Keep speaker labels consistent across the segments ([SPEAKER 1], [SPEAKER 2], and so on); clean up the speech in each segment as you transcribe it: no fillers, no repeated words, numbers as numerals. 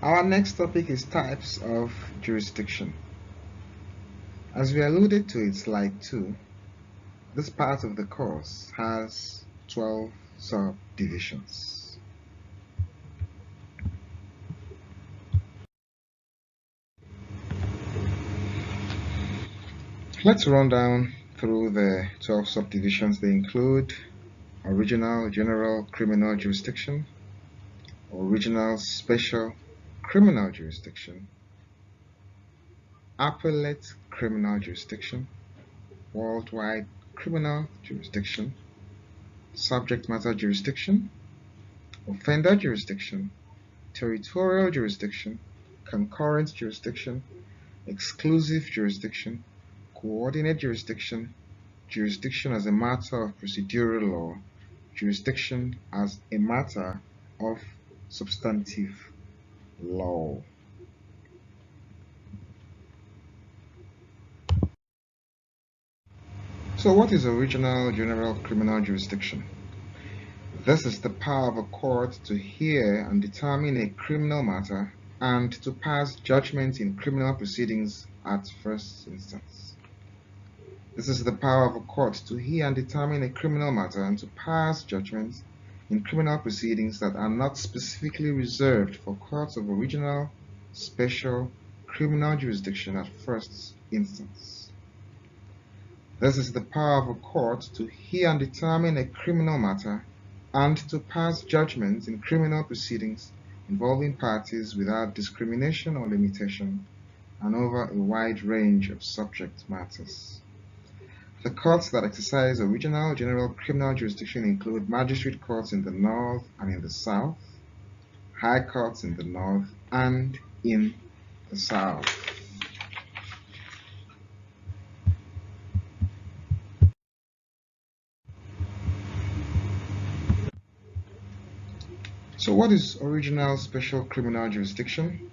[SPEAKER 1] Our next topic is types of jurisdiction. As we alluded to in slide 2, this part of the course has 12 subdivisions. Let's run down through the 12 subdivisions. They include original general criminal jurisdiction, original special criminal jurisdiction, appellate criminal jurisdiction, worldwide criminal jurisdiction, subject matter jurisdiction, offender jurisdiction, territorial jurisdiction, concurrent jurisdiction, exclusive jurisdiction, coordinate jurisdiction, jurisdiction as a matter of procedural law, jurisdiction as a matter of substantive law. So what is original general criminal jurisdiction? This is the power of a court to hear and determine a criminal matter and to pass judgment in criminal proceedings at first instance. This is the power of a court to hear and determine a criminal matter and to pass judgment in criminal proceedings that are not specifically reserved for courts of original, special, criminal jurisdiction at first instance. This is the power of a court to hear and determine a criminal matter and to pass judgment in criminal proceedings involving parties without discrimination or limitation and over a wide range of subject matters. The courts that exercise original general criminal jurisdiction include magistrate courts in the north and in the south, high courts in the north and in the south. So what is original special criminal jurisdiction?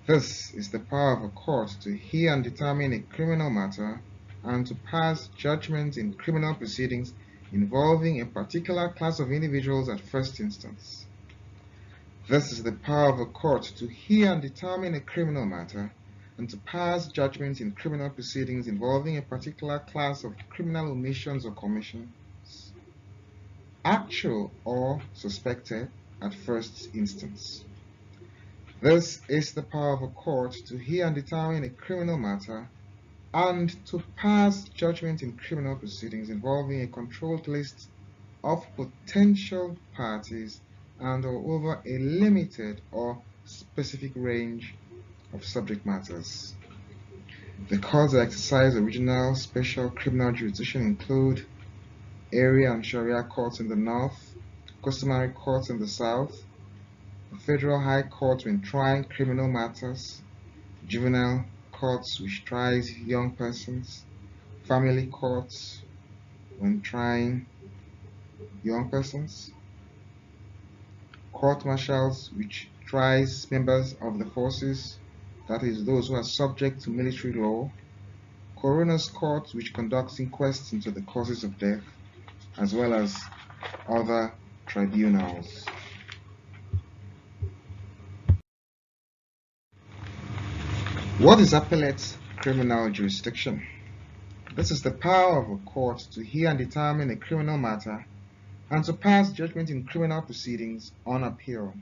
[SPEAKER 1] This is the power of a court to hear and determine a criminal matter and to pass judgment in criminal proceedings involving a particular class of individuals at first instance. This is the power of a court to hear and determine a criminal matter and to pass judgment in criminal proceedings involving a particular class of criminal omissions or commissions, actual or suspected at first instance. This is the power of a court to hear and determine a criminal matter and to pass judgment in criminal proceedings involving a controlled list of potential parties and or over a limited or specific range of subject matters. The courts that exercise original special criminal jurisdiction include area and Sharia courts in the north, customary courts in the south, the Federal High Court when trying criminal matters, juvenile courts which tries young persons, family courts when trying young persons, court-martials which tries members of the forces, that is, those who are subject to military law, coroner's courts which conducts inquests into the causes of death, as well as other tribunals. What is appellate criminal jurisdiction? This is the power of a court to hear and determine a criminal matter and to pass judgment in criminal proceedings on appeal.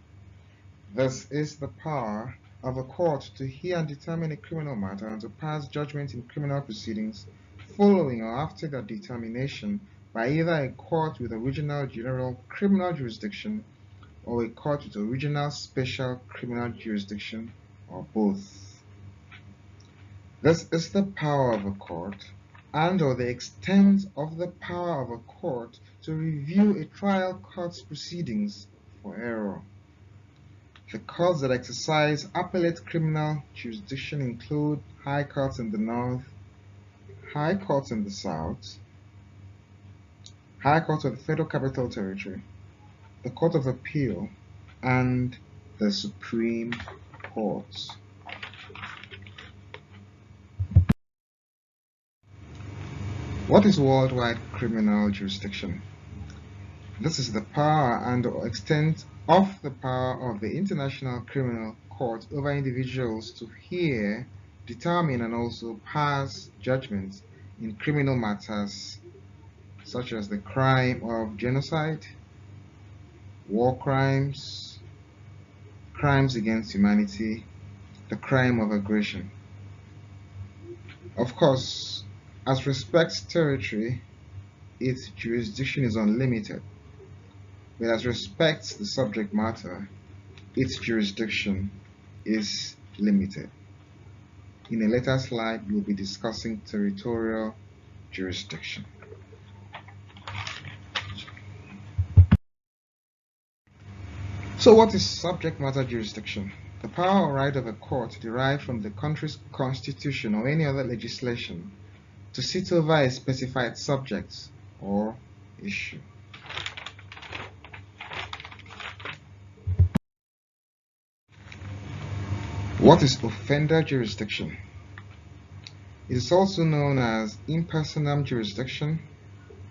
[SPEAKER 1] This is the power of a court to hear and determine a criminal matter and to pass judgment in criminal proceedings following or after that determination by either a court with original general criminal jurisdiction or a court with original special criminal jurisdiction, or both. This is the power of a court and or the extent of the power of a court to review a trial court's proceedings for error. The courts that exercise appellate criminal jurisdiction include high courts in the north, high courts in the south, high court of the Federal Capital Territory, the Court of Appeal, and the Supreme Court. What is worldwide criminal jurisdiction? This is the power and or extent of the power of the International Criminal Court over individuals to hear, determine, and also pass judgments in criminal matters such as the crime of genocide, war crimes, crimes against humanity, the crime of aggression. Of course, as respects territory, its jurisdiction is unlimited, but as respects the subject matter, its jurisdiction is limited. In a later slide, we'll be discussing territorial jurisdiction. So what is subject matter jurisdiction? The power or right of a court derived from the country's constitution or any other legislation to sit over a specified subject or issue. What is offender jurisdiction? It is also known as impersonal jurisdiction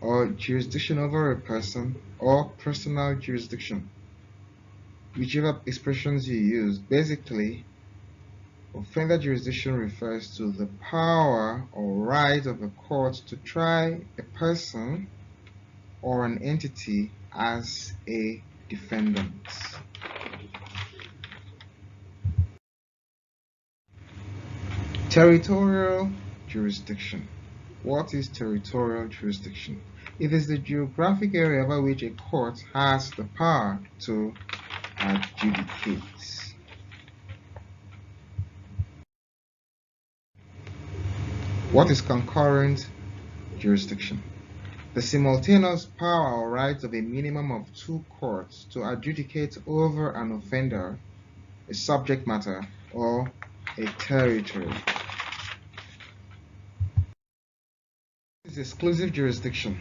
[SPEAKER 1] or jurisdiction over a person or personal jurisdiction. Whichever expressions you use, basically, offender jurisdiction refers to the power or right of a court to try a person or an entity as a defendant. Territorial jurisdiction. What is territorial jurisdiction? It is the geographic area over which a court has the power to adjudicate. What is concurrent jurisdiction? The simultaneous power or right of a minimum of two courts to adjudicate over an offender, a subject matter, or a territory. This is exclusive jurisdiction.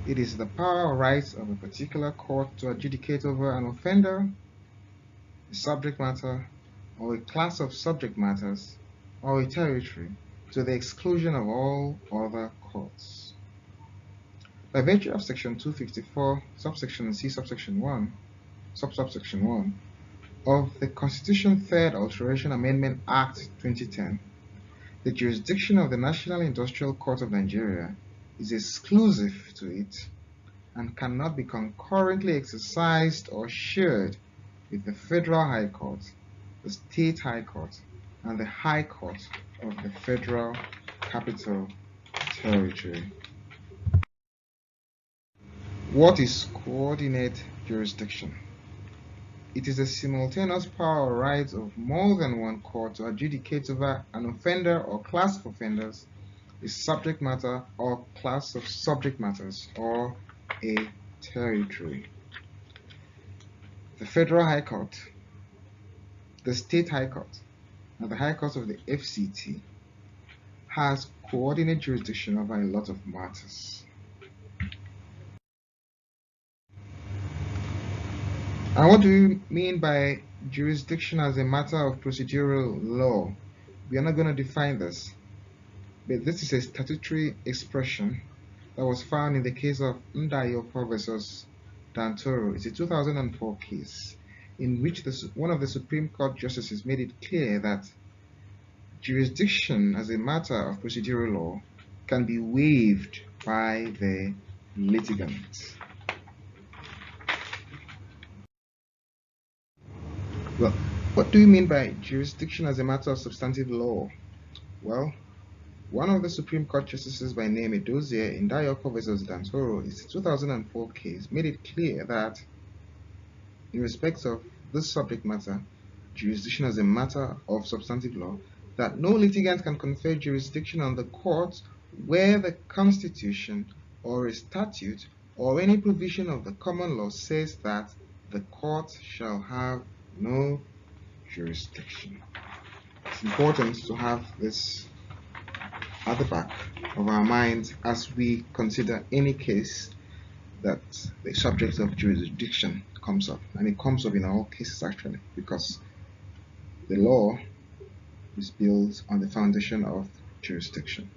[SPEAKER 1] It is the power or rights of a particular court to adjudicate over an offender, a subject matter, or a class of subject matters, or a territory, to the exclusion of all other courts. By virtue of Section 254, subsection C, subsection 1, subsection 1 of the Constitution 3rd Alteration Amendment Act 2010, the jurisdiction of the National Industrial Court of Nigeria is exclusive to it and cannot be concurrently exercised or shared with the Federal High Court, the State High Court, and the High Court of the Federal Capital Territory. What is coordinate jurisdiction? It is a simultaneous power or right of more than one court to adjudicate over an offender or class of offenders, a subject matter or class of subject matters, or a territory. The Federal High Court, the State High Court, and the High Court of the FCT has coordinate jurisdiction over a lot of matters. And what do we mean by jurisdiction as a matter of procedural law? We are not going to define this, but this is a statutory expression that was found in the case of Ndayoko versus Dantoro. It's a 2004 case in which one of the Supreme Court justices made it clear that jurisdiction as a matter of procedural law can be waived by the litigant. Well, what do you mean by jurisdiction as a matter of substantive law? Well, one of the Supreme Court justices by name Edozie in Ndayoko versus Dantoro, is a 2004 case, made it clear that in respect of this subject matter, jurisdiction as a matter of substantive law, that no litigant can confer jurisdiction on the court where the Constitution or a statute or any provision of the common law says that the court shall have no jurisdiction. It's important to have this at the back of our minds as we consider any case that the subject of jurisdiction comes up. And it comes up in all cases actually, because the law is built on the foundation of jurisdiction.